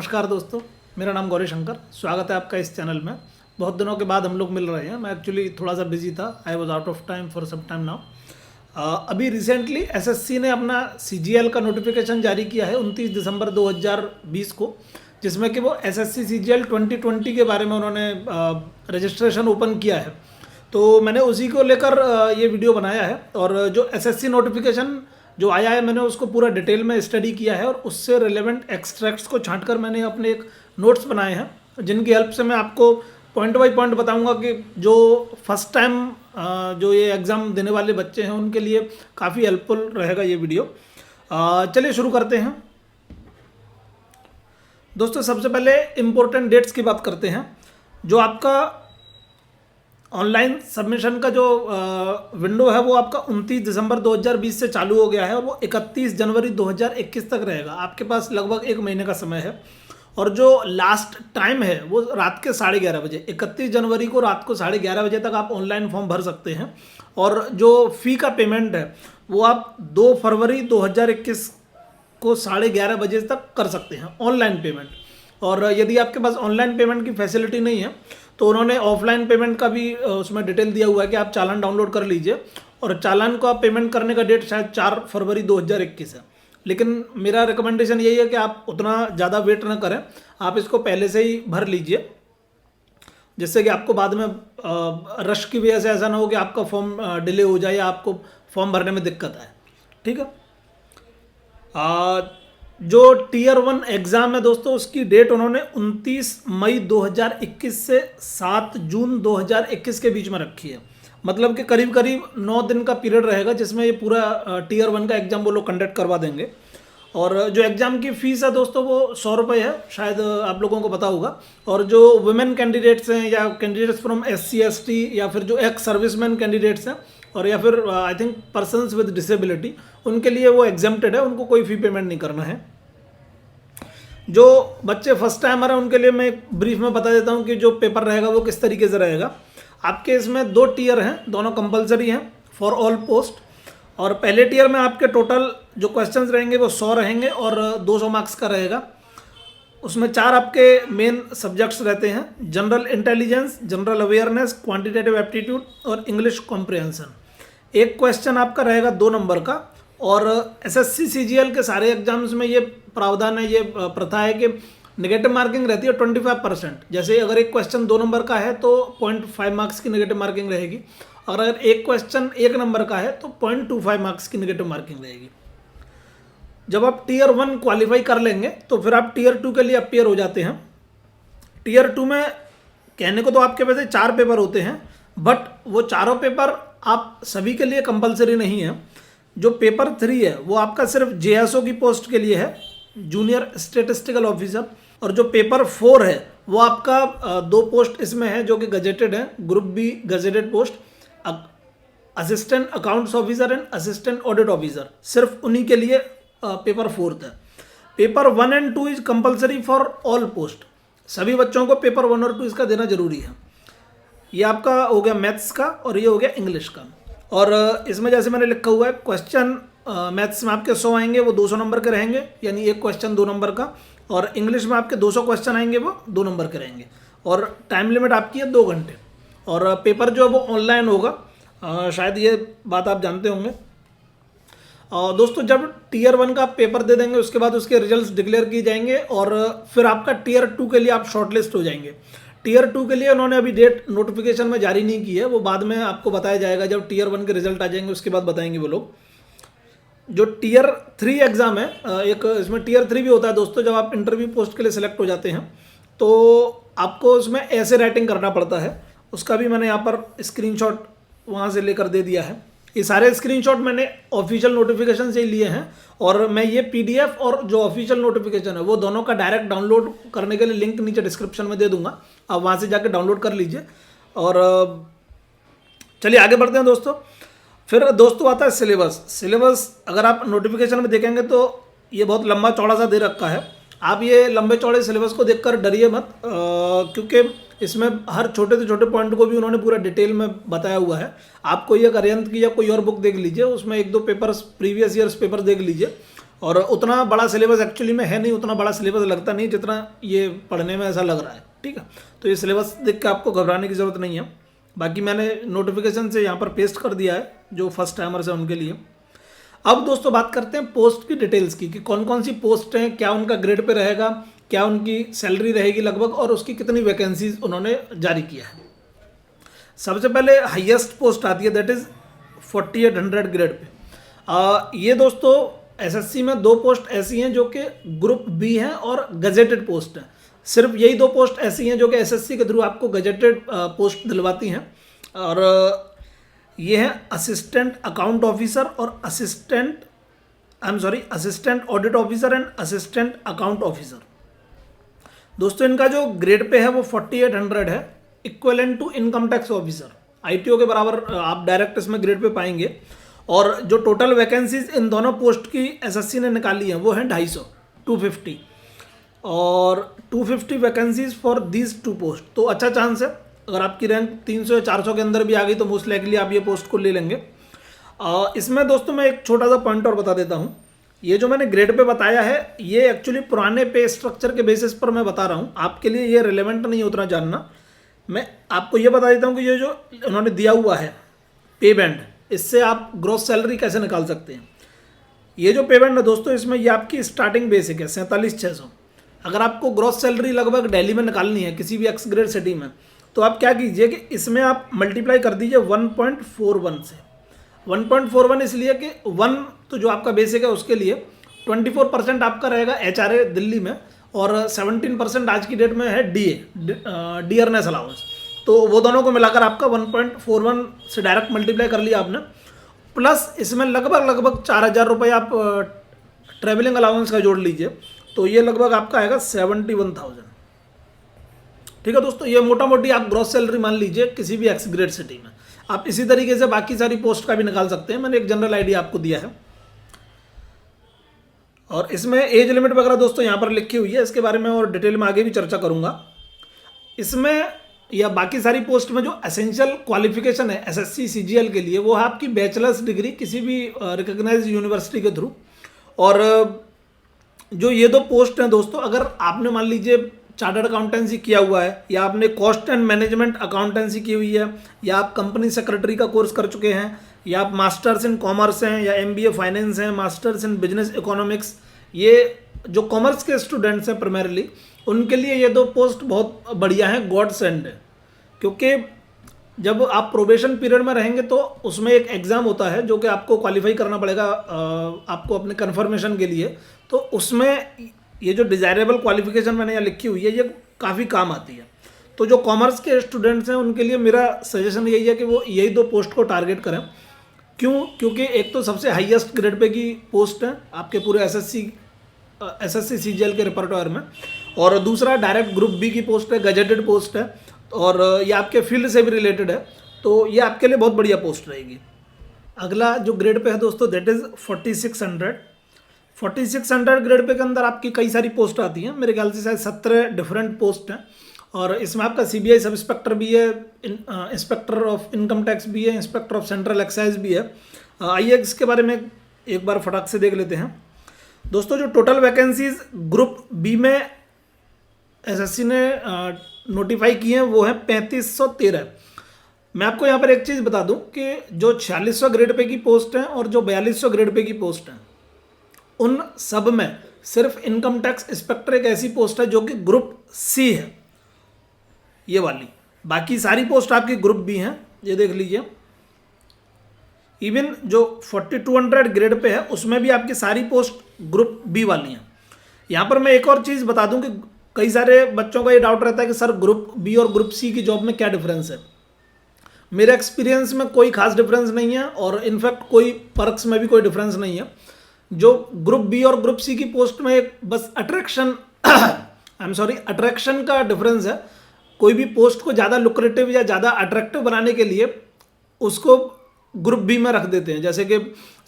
नमस्कार दोस्तों, मेरा नाम गौरी शंकर। स्वागत है आपका इस चैनल में। बहुत दिनों के बाद हम लोग मिल रहे हैं। मैं एक्चुअली थोड़ा सा बिजी था। I was out of time for some time now. अभी रिसेंटली एसएससी ने अपना सीजीएल का नोटिफिकेशन जारी किया है 29 दिसंबर 2020 को, जिसमें कि वो एसएससी सीजीएल 2020 के बारे में उन्होंने रजिस्ट्रेशन ओपन किया है। तो मैंने उसी को लेकर ये वीडियो बनाया है। और जो एसएससी नोटिफिकेशन जो आया है, मैंने उसको पूरा डिटेल में स्टडी किया है और उससे रिलेवेंट एक्सट्रैक्ट्स को छांटकर मैंने अपने एक नोट्स बनाए हैं, जिनकी हेल्प से मैं आपको पॉइंट बाय पॉइंट बताऊंगा कि जो फर्स्ट टाइम जो ये एग्ज़ाम देने वाले बच्चे हैं उनके लिए काफ़ी हेल्पफुल रहेगा ये वीडियो। चलिए शुरू करते हैं दोस्तों। सबसे पहले इम्पोर्टेंट डेट्स की बात करते हैं। जो आपका ऑनलाइन सबमिशन का जो विंडो है वो आपका 29 दिसंबर 2020 से चालू हो गया है और वो 31 जनवरी 2021 तक रहेगा। आपके पास लगभग एक महीने का समय है। और जो लास्ट टाइम है वो रात के 11:30 बजे, 31 जनवरी को रात को 11:30 बजे तक आप ऑनलाइन फॉर्म भर सकते हैं। और जो फ़ी का पेमेंट है वो आप 2 फरवरी 2021 को 11:30 बजे तक कर सकते हैं ऑनलाइन पेमेंट। और यदि आपके पास ऑनलाइन पेमेंट की फैसिलिटी नहीं है तो उन्होंने ऑफलाइन पेमेंट का भी उसमें डिटेल दिया हुआ है कि आप चालान डाउनलोड कर लीजिए। और चालान को आप पेमेंट करने का डेट शायद 4 फरवरी 2021 है। लेकिन मेरा रिकमेंडेशन यही है कि आप उतना ज़्यादा वेट ना करें, आप इसको पहले से ही भर लीजिए, जिससे कि आपको बाद में रश की वजह से ऐसा ना हो कि आपका फॉर्म डिले हो जाए या आपको फॉर्म भरने में दिक्कत आए। ठीक है। जो टीयर 1 एग्ज़ाम है दोस्तों, उसकी डेट उन्होंने 29 मई 2021 से 7 जून 2021 के बीच में रखी है। मतलब कि करीब करीब 9 दिन का पीरियड रहेगा जिसमें ये पूरा टीयर 1 का एग्ज़ाम वो लोग कंडक्ट करवा देंगे। और जो एग्ज़ाम की फ़ीस है दोस्तों वो 100 रुपये है, शायद आप लोगों को पता होगा। और जो वुमेन कैंडिडेट्स हैं या कैंडिडेट्स फ्रॉम SC ST या फिर जो एक्स सर्विसमैन कैंडिडेट्स हैं और या फिर I think persons with disability, उनके लिए वो एग्जेम्प्टेड है, उनको कोई फ़ी पेमेंट नहीं करना है। जो बच्चे फर्स्ट टाइमर हैं उनके लिए मैं ब्रीफ में बता देता हूं कि जो पेपर रहेगा वो किस तरीके से रहेगा। आपके इसमें 2 टीयर हैं, दोनों कंपलसरी हैं फॉर ऑल पोस्ट। और पहले टीयर में आपके टोटल जो क्वेश्चंस रहेंगे वो 100 रहेंगे और 200 मार्क्स का रहेगा। उसमें 4 आपके मेन सब्जेक्ट्स रहते हैं: general intelligence, general awareness, quantitative aptitude और इंग्लिश कॉम्प्रिहेंशन। एक क्वेश्चन आपका रहेगा 2 नंबर का। और एसएससी सीजीएल के सारे एग्जाम्स में ये प्रावधान है, ये प्रथा है कि नेगेटिव मार्किंग रहती है 25%। जैसे अगर एक क्वेश्चन 2 नंबर का है तो 0.5 मार्क्स की नेगेटिव मार्किंग रहेगी। और अगर एक क्वेश्चन 1 नंबर का है तो 0.25 मार्क्स की नेगेटिव मार्किंग रहेगी। जब आप टीयर 1 क्वालिफाई कर लेंगे तो फिर आप टीयर 2 के लिए अपीयर हो जाते हैं। टीयर 2 में कहने को तो आपके वैसे 4 पेपर होते हैं, बट वो चारों पेपर आप सभी के लिए कंपलसरी नहीं है। जो पेपर 3 है वो आपका सिर्फ JSO की पोस्ट के लिए है, जूनियर स्टेटिस्टिकल ऑफिसर। और जो पेपर 4 है वो आपका 2 पोस्ट इसमें है जो कि गजेटेड है, group B gazetted post, assistant accounts officer and assistant audit officer. सिर्फ उन्हीं के लिए पेपर 4 है। पेपर 1 और 2 is compulsory for all post. सभी बच्चों को पेपर 1 और 2 इसका देना जरूरी है। ये आपका हो गया मैथ्स का और ये हो गया इंग्लिश का। और इसमें जैसे मैंने लिखा हुआ है, क्वेश्चन मैथ्स में आपके 100 आएंगे, वो 200 नंबर के रहेंगे, यानी एक क्वेश्चन 2 नंबर का। और इंग्लिश में आपके 200 क्वेश्चन आएंगे, वो 2 नंबर के रहेंगे। और टाइम लिमिट आपकी है 2 घंटे। और पेपर जो है वो ऑनलाइन होगा, शायद ये बात आप जानते होंगे। दोस्तों, जब टीयर 1 का पेपर दे देंगे उसके बाद उसके रिजल्ट्स डिक्लेयर किए जाएंगे और फिर आपका टीयर 2 के लिए आप शॉर्टलिस्ट हो जाएंगे। टीयर 2 के लिए उन्होंने अभी डेट नोटिफिकेशन में जारी नहीं की है, वो बाद में आपको बताया जाएगा। जब टीयर 1 के रिजल्ट आ जाएंगे उसके बाद बताएंगे वो लोग। जो टीयर 3 एग्ज़ाम है, एक इसमें टीयर 3 भी होता है दोस्तों। जब आप इंटरव्यू पोस्ट के लिए सिलेक्ट हो जाते हैं तो आपको उसमें ऐसे राइटिंग करना पड़ता है। उसका भी मैंने यहाँ पर स्क्रीनशॉट वहाँ से लेकर दे दिया है। ये सारे स्क्रीनशॉट मैंने ऑफिशियल नोटिफिकेशन से ही लिए हैं। और मैं ये PDF और जो ऑफिशियल नोटिफिकेशन है वो दोनों का डायरेक्ट डाउनलोड करने के लिए लिंक नीचे डिस्क्रिप्शन में दे दूंगा, आप वहाँ से जाकर डाउनलोड कर लीजिए। और चलिए आगे बढ़ते हैं दोस्तों। फिर दोस्तों आता है सिलेबस। अगर आप नोटिफिकेशन में देखेंगे तो ये बहुत लंबा चौड़ा सा दे रखा है। आप ये लंबे चौड़े सिलेबस को देखकर डरिए मत, क्योंकि इसमें हर छोटे से छोटे पॉइंट को भी उन्होंने पूरा डिटेल में बताया हुआ है। आप कोई एक अरिहंत की या कोई और बुक देख लीजिए, उसमें 1-2 पेपर्स प्रीवियस ईयर्स पेपर देख लीजिए और उतना बड़ा सिलेबस एक्चुअली में है नहीं, उतना बड़ा सिलेबस लगता नहीं जितना ये पढ़ने में ऐसा लग रहा है। ठीक है, तो ये सिलेबस देख के आपको घबराने की ज़रूरत नहीं है। बाकी मैंने नोटिफिकेशन से यहाँ पर पेस्ट कर दिया है जो फर्स्ट टाइमर्स हैं उनके लिए। अब दोस्तों बात करते हैं पोस्ट की डिटेल्स की कि कौन कौन सी पोस्ट हैं, क्या उनका ग्रेड पे रहेगा, क्या उनकी सैलरी रहेगी लगभग, और उसकी कितनी वैकेंसीज उन्होंने जारी किया है। सबसे पहले हाईएस्ट पोस्ट आती है, दैट इज़ 4800 ग्रेड पे। ये दोस्तों एसएससी में 2 पोस्ट ऐसी हैं जो कि ग्रुप बी हैं और गजेटेड पोस्ट हैं। सिर्फ यही 2 पोस्ट ऐसी हैं जो कि एसएससी के थ्रू आपको गजेटेड पोस्ट दिलवाती हैं, और ये हैं असिस्टेंट अकाउंट ऑफिसर और assistant audit officer and assistant account officer. दोस्तों इनका जो ग्रेड पे है वो 4800 है, equivalent to income tax officer, ITO के बराबर आप डायरेक्ट इसमें ग्रेड पे पाएंगे। और जो टोटल वैकेंसीज इन दोनों पोस्ट की एसएससी ने निकाली हैं वो हैं 250 और 250 वैकेंसीज फॉर दीज 2 पोस्ट। तो अच्छा चांस है, अगर आपकी रैंक 300 या 400 के अंदर भी आ गई तो मोस्ट लाइकली आप ये पोस्ट को ले लेंगे। इसमें दोस्तों मैं एक छोटा सा पॉइंट और बता देता हूँ। ये जो मैंने ग्रेड पे बताया है ये एक्चुअली पुराने पे स्ट्रक्चर के बेसिस पर मैं बता रहा हूँ, आपके लिए ये रिलेवेंट नहीं उतना जानना। मैं आपको ये बता देता हूँ कि ये जो उन्होंने दिया हुआ है पे बैंड, इससे आप ग्रॉस सैलरी कैसे निकाल सकते हैं। ये जो पे बैंड है दोस्तों, इसमें ये आपकी स्टार्टिंग बेसिक है 47,600। अगर आपको ग्रॉस सैलरी लगभग दिल्ली में निकालनी है किसी भी एक्स ग्रेड सिटी में, तो आप क्या कीजिए कि इसमें आप मल्टीप्लाई कर दीजिए 1.41 से। 1.41 इसलिए कि 1 तो जो आपका बेसिक है उसके लिए 24% आपका रहेगा एचआरए दिल्ली में, और 17% आज की डेट में है डियरनेस अलाउंस। तो वो दोनों को मिलाकर आपका 1.41 से डायरेक्ट मल्टीप्लाई कर लिया आपने, प्लस इसमें लगभग 4,000 रुपये आप ट्रैवलिंग अलाउंस का जोड़ लीजिए, तो ये लगभग आपका आएगा 71,000। ठीक है दोस्तों, ये मोटा मोटी आप ग्रॉस सैलरी मान लीजिए किसी भी एक्स ग्रेड सिटी में। आप इसी तरीके से बाकी सारी पोस्ट का भी निकाल सकते हैं, मैंने एक जनरल आइडिया आपको दिया है। और इसमें एज लिमिट वगैरह दोस्तों यहाँ पर लिखी हुई है, इसके बारे में और डिटेल में आगे भी चर्चा करूँगा। इसमें या बाकी सारी पोस्ट में जो एसेंशियल क्वालिफिकेशन है एसएससी सीजीएल के लिए वो है आपकी बैचलर्स डिग्री किसी भी रिकॉग्नाइज्ड यूनिवर्सिटी के थ्रू। और जो ये 2 पोस्ट हैं दोस्तों, अगर आपने मान लीजिए चार्टर्ड अकाउंटेंसी किया हुआ है, या आपने कॉस्ट एंड मैनेजमेंट अकाउंटेंसी की हुई है, या आप कंपनी सेक्रेटरी का कोर्स कर चुके हैं, या आप मास्टर्स इन कॉमर्स हैं, या एमबीए फाइनेंस हैं, मास्टर्स इन बिजनेस इकोनॉमिक्स, ये जो कॉमर्स के स्टूडेंट्स हैं प्राइमरीली, उनके लिए ये 2 पोस्ट बहुत बढ़िया हैं, गॉड सेंड है। क्योंकि जब आप प्रोबेशन पीरियड में रहेंगे तो उसमें एक एग्ज़ाम होता है जो कि आपको क्वालिफाई करना पड़ेगा आपको अपने कन्फर्मेशन के लिए, तो उसमें ये जो डिज़ायरेबल क्वालिफिकेशन मैंने यहाँ लिखी हुई है ये काफ़ी काम आती है। तो जो कॉमर्स के स्टूडेंट्स हैं उनके लिए मेरा सजेशन यही है कि वो यही 2 पोस्ट को टारगेट करें। क्यों? क्योंकि एक तो सबसे हाईएस्ट ग्रेड पे की पोस्ट है आपके पूरे एसएससी सीजीएल के रिपर्टोयर में, और दूसरा डायरेक्ट ग्रुप बी की पोस्ट है, गजेटेड पोस्ट है, और ये आपके फील्ड से भी रिलेटेड है, तो ये आपके लिए बहुत बढ़िया पोस्ट रहेगी। अगला जो ग्रेड पे है दोस्तों दैट इज़ 4600। 4600 ग्रेड पे के अंदर आपकी कई सारी पोस्ट आती हैं, मेरे ख्याल से शायद 17 डिफरेंट पोस्ट हैं, और इसमें आपका सीबीआई सब इंस्पेक्टर भी है, इंस्पेक्टर ऑफ इनकम टैक्स भी है, इंस्पेक्टर ऑफ सेंट्रल एक्साइज भी है। आइए इसके बारे में एक बार फटाक से देख लेते हैं दोस्तों। जो टोटल वैकेंसीज ग्रुप बी में एसएससी ने नोटिफाई की हैं वो है 3513। मैं आपको यहाँ पर एक चीज़ बता दूं कि जो 4600 ग्रेड पे की पोस्ट हैं और जो 4200 ग्रेड पे की पोस्ट हैं, उन सब में सिर्फ इनकम टैक्स इंस्पेक्टर एक ऐसी पोस्ट है जो कि ग्रुप सी है, ये वाली। बाकी सारी पोस्ट आपकी ग्रुप बी हैं, ये देख लीजिए। इवन जो 4200 ग्रेड पे है उसमें भी आपकी सारी पोस्ट ग्रुप बी वाली हैं। यहाँ पर मैं एक और चीज़ बता दूं कि कई सारे बच्चों का ये डाउट रहता है कि सर ग्रुप बी और ग्रुप सी की जॉब में क्या डिफरेंस है। मेरे एक्सपीरियंस में कोई खास डिफरेंस नहीं है, और इनफैक्ट कोई पर्क्स में भी कोई डिफरेंस नहीं है। जो ग्रुप बी और ग्रुप सी की पोस्ट में एक बस अट्रैक्शन का डिफरेंस है। कोई भी पोस्ट को ज़्यादा लुक्रेटिव या ज़्यादा अट्रैक्टिव बनाने के लिए उसको ग्रुप बी में रख देते हैं। जैसे कि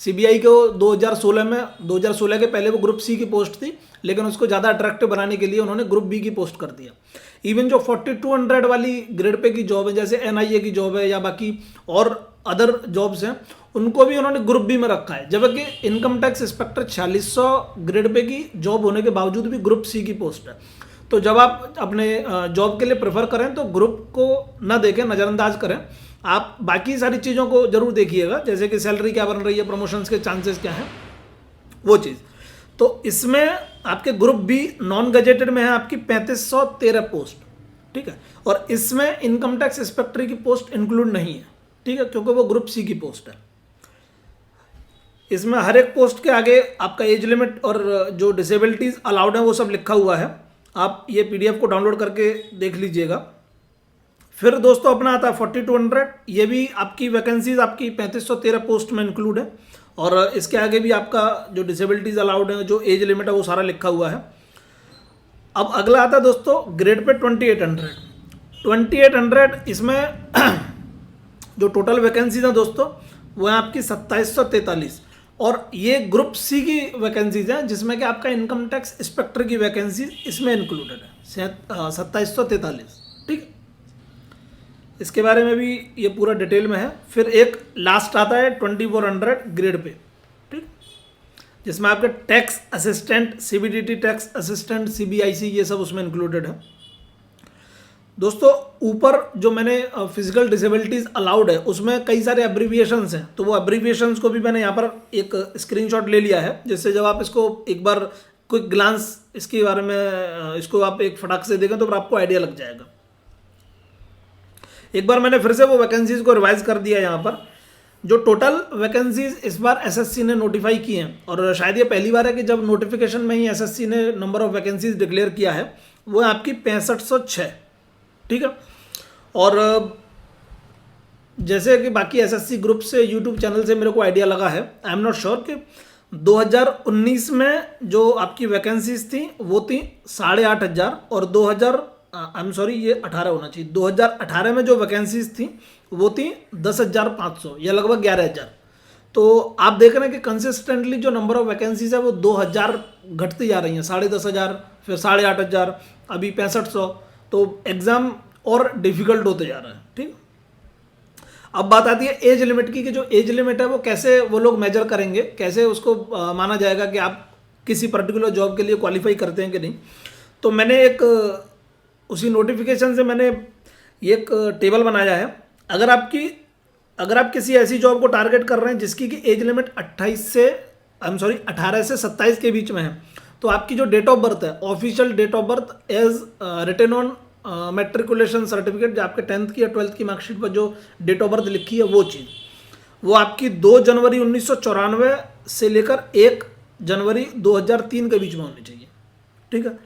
सीबीआई को 2016 के पहले वो ग्रुप सी की पोस्ट थी, लेकिन उसको ज़्यादा अट्रैक्टिव बनाने के लिए उन्होंने ग्रुप बी की पोस्ट कर दिया। इवन जो 4200 वाली ग्रेड पे की जॉब है, जैसे एनआईए की जॉब है या बाकी और अदर जॉब्स हैं उनको भी उन्होंने ग्रुप बी में रखा है, जबकि income tax inspector 4600 grade pay की जॉब होने के बावजूद भी ग्रुप सी की पोस्ट है। तो जब आप अपने जॉब के लिए प्रेफर करें तो ग्रुप को ना देखें, नज़रअंदाज करें, आप बाकी सारी चीज़ों को जरूर देखिएगा, जैसे कि सैलरी क्या बन रही है, प्रमोशंस के चांसेस क्या हैं, वो चीज़। तो इसमें आपके ग्रुप बी नॉन गजेटेड में है आपकी 3513 पोस्ट, ठीक है, और इसमें इनकम टैक्स इंस्पेक्टर की पोस्ट इंक्लूड नहीं है, ठीक है, क्योंकि वो ग्रुप सी की पोस्ट है। इसमें हर एक पोस्ट के आगे आपका एज लिमिट और जो डिसेबिलिटीज अलाउड है वो सब लिखा हुआ है, आप ये पीडीएफ को डाउनलोड करके देख लीजिएगा। फिर दोस्तों अपना आता है 4200, ये भी आपकी वैकेंसीज आपकी 3513 पोस्ट में इंक्लूड है, और इसके आगे भी आपका जो डिसेबिलिटीज अलाउड है, जो एज लिमिट है, वो सारा लिखा हुआ है। अब अगला आता है दोस्तों ग्रेड पे 2800, इसमें जो टोटल वैकेंसीज हैं दोस्तों वो है आपकी 2743, और ये ग्रुप सी की वैकेंसीज हैं, जिसमें कि आपका इनकम टैक्स इंस्पेक्टर की वैकेंसी इसमें इंक्लूडेड है 2743, ठीक है। इसके बारे में भी ये पूरा डिटेल में है। फिर एक लास्ट आता है 2400 ग्रेड पे, ठीक, जिसमें आपके tax assistant, CBDT tax assistant, CBIC, ये सब उसमें इंक्लूडेड है। दोस्तों ऊपर जो मैंने फिजिकल डिसेबिलिटीज अलाउड है उसमें कई सारे एब्रीविएशंस हैं, तो वो एब्रीविएशंस को भी मैंने यहाँ पर एक स्क्रीनशॉट ले लिया है, जिससे जब आप इसको एक बार क्विक ग्लांस इसके बारे में इसको आप एक फटाक से देखें तो फिर आपको आइडिया लग जाएगा। एक बार मैंने फिर से वो वैकेंसीज को रिवाइज कर दिया। यहाँ पर जो टोटल वैकेंसीज इस बार एसएससी ने नोटिफाई की हैं, और शायद ये पहली बार है कि जब नोटिफिकेशन में ही एसएससी ने नंबर ऑफ वैकेंसीज डिक्लेयर किया है, वो है आपकी 6506, ठीक है। और जैसे कि बाकी एसएससी ग्रुप से यूट्यूब चैनल से मेरे को आइडिया लगा है, आई एम नॉट श्योर, कि 2019 में जो आपकी वैकेंसीज थी वो थी 8500, और 18 होना चाहिए, 2018 में जो वैकेंसीज थी वो थी 10,500 या लगभग 11,000। तो आप देख रहे हैं कि कंसिस्टेंटली जो नंबर ऑफ वैकेंसीज है वो 2000 घटती जा रही हैं, 10,500, फिर 8,500, अभी 6500, तो एग्ज़ाम और डिफिकल्ट होते जा रहा है, ठीक। अब बात आती है एज लिमिट की, कि जो एज लिमिट है वो कैसे वो लोग मेजर करेंगे, कैसे उसको माना जाएगा कि आप किसी पर्टिकुलर जॉब के लिए क्वालिफाई करते हैं कि नहीं। तो मैंने एक उसी नोटिफिकेशन से मैंने एक टेबल बनाया है। अगर आप किसी ऐसी जॉब को टारगेट कर रहे हैं जिसकी कि एज लिमिट 18 से 27 के बीच में है, तो आपकी जो डेट ऑफ बर्थ है, official date of birth as written on matriculation certificate, जो आपके 10th की या 12th की मार्कशीट पर जो डेट ऑफ बर्थ लिखी है वो चीज़, वो आपकी 2 जनवरी 1994 से लेकर 1 जनवरी 2003 के बीच में होनी चाहिए, ठीक है।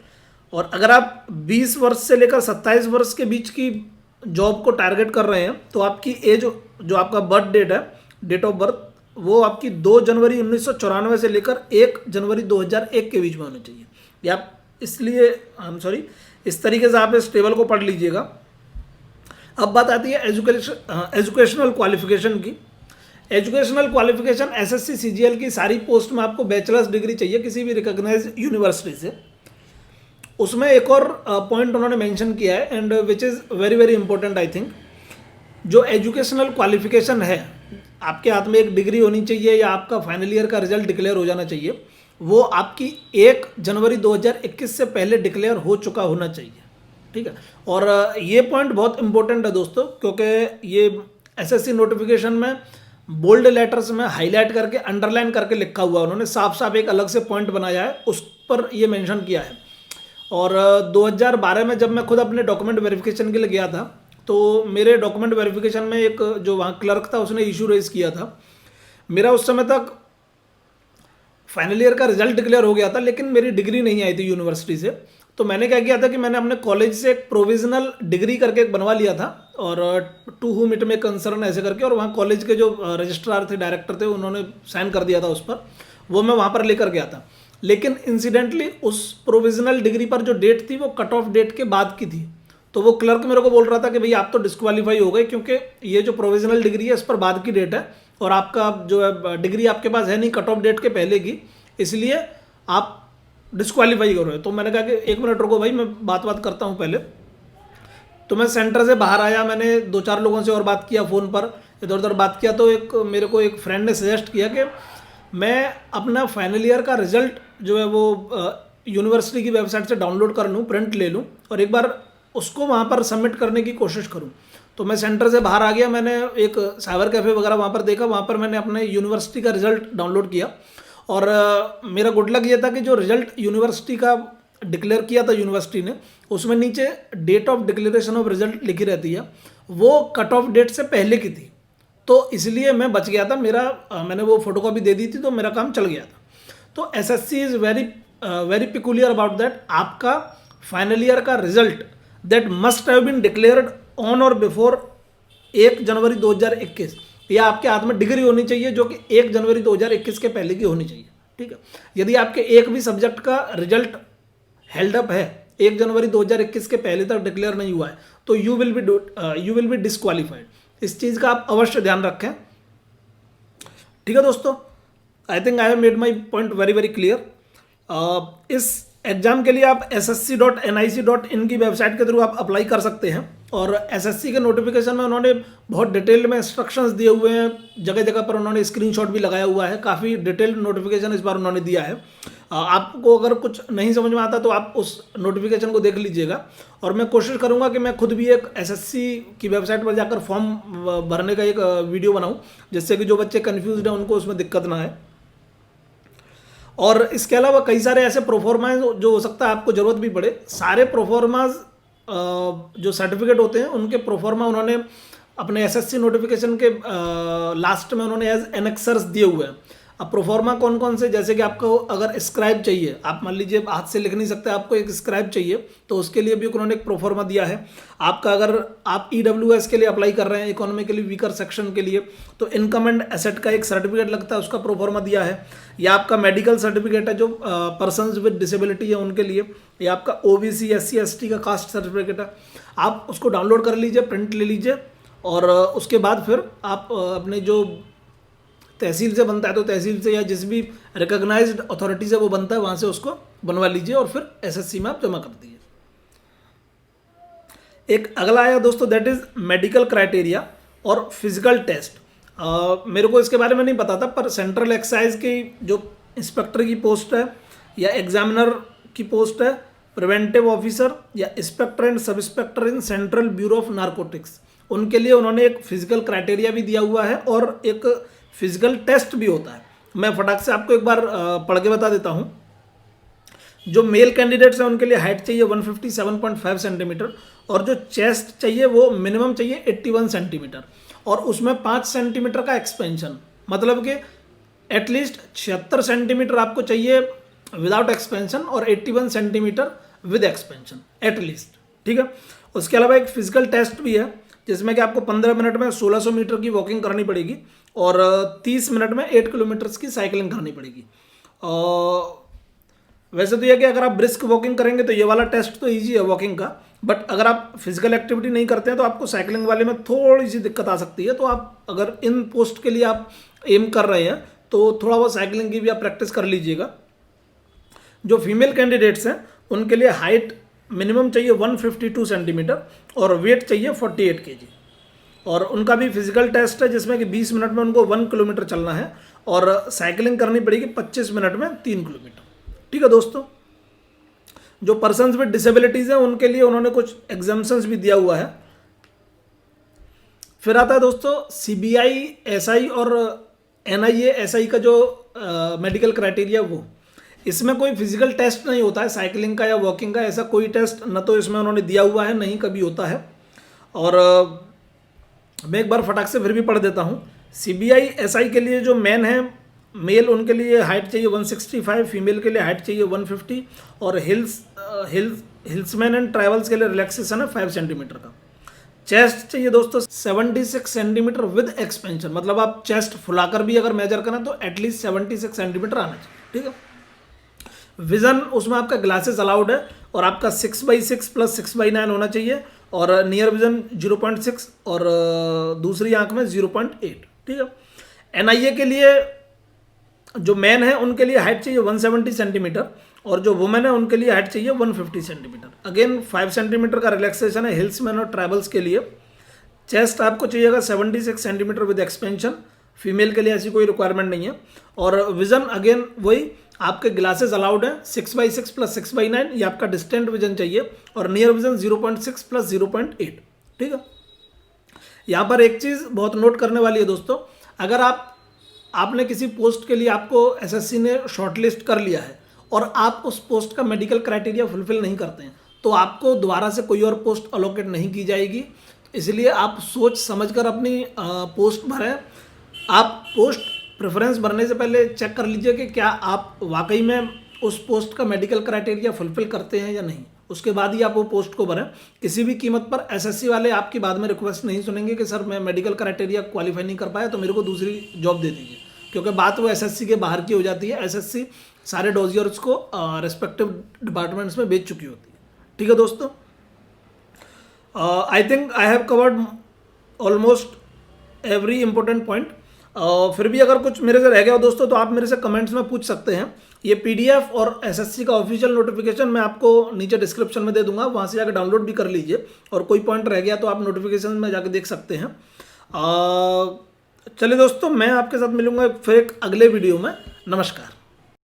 और अगर आप 20 वर्ष से लेकर 27 वर्ष के बीच की जॉब को टारगेट कर रहे हैं, तो आपकी एज, जो आपका बर्थ डेट है, डेट ऑफ बर्थ, वो आपकी 2 जनवरी 1994 से लेकर 1 जनवरी 2001 के बीच में होनी चाहिए। या इसलिए इस तरीके से आप इस टेबल को पढ़ लीजिएगा। अब बात आती है एजुकेशनल क्वालिफिकेशन की। एजुकेशनल क्वालिफिकेशन एसएससी सीजीएल की सारी पोस्ट में आपको बैचलर्स डिग्री चाहिए किसी भी रिकॉग्नाइज्ड यूनिवर्सिटी से। उसमें एक और पॉइंट उन्होंने मेंशन किया है, and which is very very important I think. जो एजुकेशनल क्वालिफिकेशन है, आपके हाथ में एक डिग्री होनी चाहिए या आपका फाइनल ईयर का रिजल्ट डिक्लेयर हो जाना चाहिए, वो आपकी 1 जनवरी 2021 से पहले डिक्लेयर हो चुका होना चाहिए, ठीक है। और ये पॉइंट बहुत इंपॉर्टेंट है दोस्तों, क्योंकि ये एसएससी नोटिफिकेशन में बोल्ड लेटर्स में हाईलाइट करके, अंडरलाइन करके लिखा हुआ है, उन्होंने साफ साफ एक अलग से पॉइंट बनाया है, उस पर ये मेंशन किया है। और 2012 में जब मैं खुद अपने डॉक्यूमेंट वेरिफिकेशन के लिए गया था, तो मेरे डॉक्यूमेंट वेरिफिकेशन में एक जो वहाँ क्लर्क था उसने इशू रेज किया था। मेरा उस समय तक फाइनल ईयर का रिजल्ट डिक्लेयर हो गया था, लेकिन मेरी डिग्री नहीं आई थी यूनिवर्सिटी से। तो मैंने क्या किया था कि मैंने अपने कॉलेज से एक प्रोविजनल डिग्री करके बनवा लिया था, और to whom it may concern ऐसे करके, और वहाँ कॉलेज के जो रजिस्ट्रार थे, डायरेक्टर थे, उन्होंने साइन कर दिया था उस पर, वो मैं वहाँ पर लेकर गया था। लेकिन इंसिडेंटली उस प्रोविजनल डिग्री पर जो डेट थी वो कट ऑफ डेट के बाद की थी। तो वो क्लर्क मेरे को बोल रहा था कि भाई आप तो डिस्क्वालीफाई हो गए, क्योंकि ये जो प्रोविजनल डिग्री है इस पर बाद की डेट है, और आपका जो है डिग्री आपके पास है नहीं कट ऑफ डेट के पहले की, इसलिए आप डिस्क्वालीफाई हो रहे हो। तो मैंने कहा कि 1 मिनट रुको भाई, मैं बात करता हूँ पहले। तो मैं सेंटर से बाहर आया, मैंने 2-4 लोगों से और बात किया फ़ोन पर, इधर उधर बात किया तो एक मेरे को एक फ्रेंड ने सजेस्ट किया कि मैं अपना फाइनल ईयर का रिजल्ट जो है वो यूनिवर्सिटी की वेबसाइट से डाउनलोड कर लूँ, प्रिंट ले लूँ और एक बार उसको वहाँ पर सबमिट करने की कोशिश करूँ। तो मैं सेंटर से बाहर आ गया, मैंने एक साइबर कैफ़े वगैरह वहाँ पर देखा, वहाँ पर मैंने अपने यूनिवर्सिटी का रिजल्ट डाउनलोड किया और मेरा गुड लक ये था कि जो रिजल्ट यूनिवर्सिटी का डिक्लेयर किया था यूनिवर्सिटी ने, उसमें नीचे date of declaration of result लिखी रहती है, वो कट ऑफ डेट से पहले की थी, तो इसलिए मैं बच गया था। मैंने वो फोटोकॉपी दे दी थी तो मेरा काम चल गया था। तो SSC is very peculiar about that. आपका फाइनल ईयर का result that must have been declared on और बिफोर 1 जनवरी 2021, या आपके हाथ में डिग्री होनी चाहिए जो कि 1 जनवरी 2021 के पहले की होनी चाहिए। ठीक है, यदि आपके एक भी सब्जेक्ट का रिजल्ट हेल्ड अप है 1 जनवरी 2021 के पहले तक डिक्लेयर नहीं हुआ है तो यू विल बी डिस्क्वालीफाइड। इस चीज़ का आप अवश्य ध्यान रखें। ठीक है दोस्तों, I think I have made my point very very clear. इस एग्जाम के लिए आप ssc.nic.in की वेबसाइट के थ्रू आप अप्लाई कर सकते हैं और एसएससी के नोटिफिकेशन में उन्होंने बहुत डिटेल में इंस्ट्रक्शंस दिए हुए हैं, जगह जगह पर उन्होंने स्क्रीनशॉट भी लगाया हुआ है, काफ़ी डिटेल्ड नोटिफिकेशन इस बार उन्होंने दिया है। आपको अगर कुछ नहीं समझ में आता तो आप उस नोटिफिकेशन को देख लीजिएगा और मैं कोशिश करूंगा कि मैं खुद भी एक एसएससी की वेबसाइट पर जाकर फॉर्म भरने का एक वीडियो बनाऊं, जिससे कि जो बच्चे कन्फ्यूज्ड हैं उनको उसमें दिक्कत ना आए। और इसके अलावा कई सारे ऐसे प्रोफॉर्माज जो हो सकता है आपको ज़रूरत भी पड़े, सारे प्रोफॉर्माज जो सर्टिफिकेट होते हैं उनके प्रोफॉर्मा उन्होंने अपने एसएससी नोटिफिकेशन के लास्ट में उन्होंने एज एनेक्सर्स दिए हुए हैं। अब प्रोफॉर्मा कौन कौन से, जैसे कि आपको अगर स्क्राइब चाहिए, आप मान लीजिए हाथ से लिख नहीं सकते, आपको एक स्क्राइब चाहिए तो उसके लिए भी उन्होंने एक प्रोफॉर्मा दिया है। आपका अगर आप ईडब्ल्यूएस के लिए अप्लाई कर रहे हैं, इकोनॉमिकली वीकर सेक्शन के लिए, तो इनकम एंड एसेट का एक सर्टिफिकेट लगता है, उसका प्रोफॉर्मा दिया है। या आपका मेडिकल सर्टिफिकेट है जो पर्सनस विद डिसेबिलिटी है उनके लिए, या आपका ओबीसी SC ST का कास्ट सर्टिफिकेट है, आप उसको डाउनलोड कर लीजिए, प्रिंट ले लीजिए और उसके बाद फिर आप अपने जो तहसील से बनता है तो तहसील से या जिस भी रिकॉग्नाइज्ड अथॉरिटी से वो बनता है वहाँ से उसको बनवा लीजिए और फिर एसएससी में आप जमा कर दीजिए। एक अगला आया दोस्तों, दैट इज़ मेडिकल क्राइटेरिया और फिजिकल टेस्ट। मेरे को इसके बारे में नहीं पता था, पर सेंट्रल एक्साइज की जो इंस्पेक्टर की पोस्ट है या एग्जामिनर की पोस्ट है, प्रिवेंटिव ऑफिसर या inspector and sub inspector in central bureau of narcotics, उनके लिए उन्होंने एक फिजिकल क्राइटेरिया भी दिया हुआ है और एक फिजिकल टेस्ट भी होता है। मैं फटाक से आपको एक बार पढ़ के बता देता हूँ। जो मेल कैंडिडेट्स हैं उनके लिए हाइट चाहिए 157.5 सेंटीमीटर और जो चेस्ट चाहिए वो मिनिमम चाहिए 81 सेंटीमीटर और उसमें 5 सेंटीमीटर का एक्सपेंशन, मतलब कि एटलीस्ट 76 सेंटीमीटर आपको चाहिए विदाउट एक्सपेंशन और 81 सेंटीमीटर विद एक्सपेंशन एटलीस्ट। ठीक है, उसके अलावा एक फिजिकल टेस्ट भी है जिसमें कि आपको 15 मिनट में 1600 मीटर की वॉकिंग करनी पड़ेगी और 30 मिनट में 8 किलोमीटर की साइकिलिंग करनी पड़ेगी। वैसे तो यह कि अगर आप ब्रिस्क वॉकिंग करेंगे तो ये वाला टेस्ट तो ईजी है वॉकिंग का, बट अगर आप फिजिकल एक्टिविटी नहीं करते हैं तो आपको साइकिलिंग वाले में थोड़ी सी दिक्कत आ सकती है। तो आप अगर इन पोस्ट के लिए आप एम कर रहे हैं तो थोड़ा बहुत साइकिलिंग की भी आप प्रैक्टिस कर लीजिएगा। जो फीमेल कैंडिडेट्स हैं उनके लिए हाइट मिनिमम चाहिए 152 सेंटीमीटर और वेट चाहिए 48 kg और उनका भी फिजिकल टेस्ट है जिसमें कि 20 मिनट में उनको 1 किलोमीटर चलना है और साइकिलिंग करनी पड़ेगी 25 मिनट में 3 किलोमीटर। ठीक है दोस्तों, जो पर्सन्स विद डिसेबिलिटीज़ हैं उनके लिए उन्होंने कुछ एग्जाम्पशंस भी दिया हुआ है। फिर आता है दोस्तों CBI SI और NIA SI का जो मेडिकल क्राइटेरिया, वो इसमें कोई फिजिकल टेस्ट नहीं होता है साइकिलिंग का या वॉकिंग का, ऐसा कोई टेस्ट न तो इसमें उन्होंने दिया हुआ है नहीं कभी होता है। और मैं एक बार फटाक से फिर भी पढ़ देता हूँ। CBI SI के लिए जो मैन है मेल उनके लिए हाइट चाहिए 165, फीमेल के लिए हाइट चाहिए 150 और हिल्समैन एंड ट्रैवल्स के लिए रिलैक्सेशन है 5 सेंटीमीटर का। चेस्ट चाहिए दोस्तों 76 सेंटीमीटर विद एक्सपेंशन, मतलब आप चेस्ट फुलाकर भी अगर मेजर करें तो एटलीस्ट 76 सेंटीमीटर आना चाहिए। ठीक है, विजन उसमें आपका ग्लासेस अलाउड है और आपका 6/6 प्लस 6/9 होना चाहिए और नियर विजन 0.6 और दूसरी आंख में 0.8। ठीक है, NIA के लिए जो मैन है उनके लिए हाइट चाहिए 170 सेंटीमीटर और जो वुमेन है उनके लिए हाइट चाहिए 150 सेंटीमीटर। अगेन 5 सेंटीमीटर का रिलैक्सेशन है हिल्समैन और ट्रैवल्स के लिए। चेस्ट आपको चाहिएगा 76 सेंटीमीटर विद एक्सपेंशन, फीमेल के लिए ऐसी कोई रिक्वायरमेंट नहीं है। और विजन अगेन वही, आपके ग्लासेस अलाउड हैं 6x6 प्लस 6x9, ये आपका डिस्टेंट विजन चाहिए। और नियर विजन 0.6 प्लस 0.8, ठीक है। यहाँ पर एक चीज़ बहुत नोट करने वाली है दोस्तों, अगर आपने किसी पोस्ट के लिए आपको एसएससी ने शॉर्टलिस्ट कर लिया है और आप उस पोस्ट का मेडिकल क्राइटेरिया फुलफिल नहीं करते हैं तो आपको दोबारा से कोई और पोस्ट अलोकेट नहीं की जाएगी। इसलिए आप सोच समझकर अपनी पोस्ट भरें। आप पोस्ट प्रेफरेंस भरने से पहले चेक कर लीजिए कि क्या आप वाकई में उस पोस्ट का मेडिकल क्राइटेरिया फुलफिल करते हैं या नहीं, उसके बाद ही आप वो पोस्ट को भरें। किसी भी कीमत पर एसएससी वाले आपकी बाद में रिक्वेस्ट नहीं सुनेंगे कि सर मैं मेडिकल क्राइटेरिया क्वालिफाई नहीं कर पाया तो मेरे को दूसरी जॉब दे दीजिए, क्योंकि बात वो एसएससी के बाहर की हो जाती है। एसएससी सारे डोजियर्स को रेस्पेक्टिव डिपार्टमेंट्स में बेच चुकी होती है, ठीक है दोस्तों। I think I have covered almost every important point. फिर भी अगर कुछ मेरे से रह गया हो दोस्तों तो आप मेरे से कमेंट्स में पूछ सकते हैं। ये पीडीएफ और एसएससी का ऑफिशियल नोटिफिकेशन मैं आपको नीचे डिस्क्रिप्शन में दे दूंगा, वहाँ से जाकर डाउनलोड भी कर लीजिए। और कोई पॉइंट रह गया तो आप नोटिफिकेशन में जाकर देख सकते हैं। चलिए दोस्तों, मैं आपके साथ मिलूंगा फिर एक अगले वीडियो में। नमस्कार।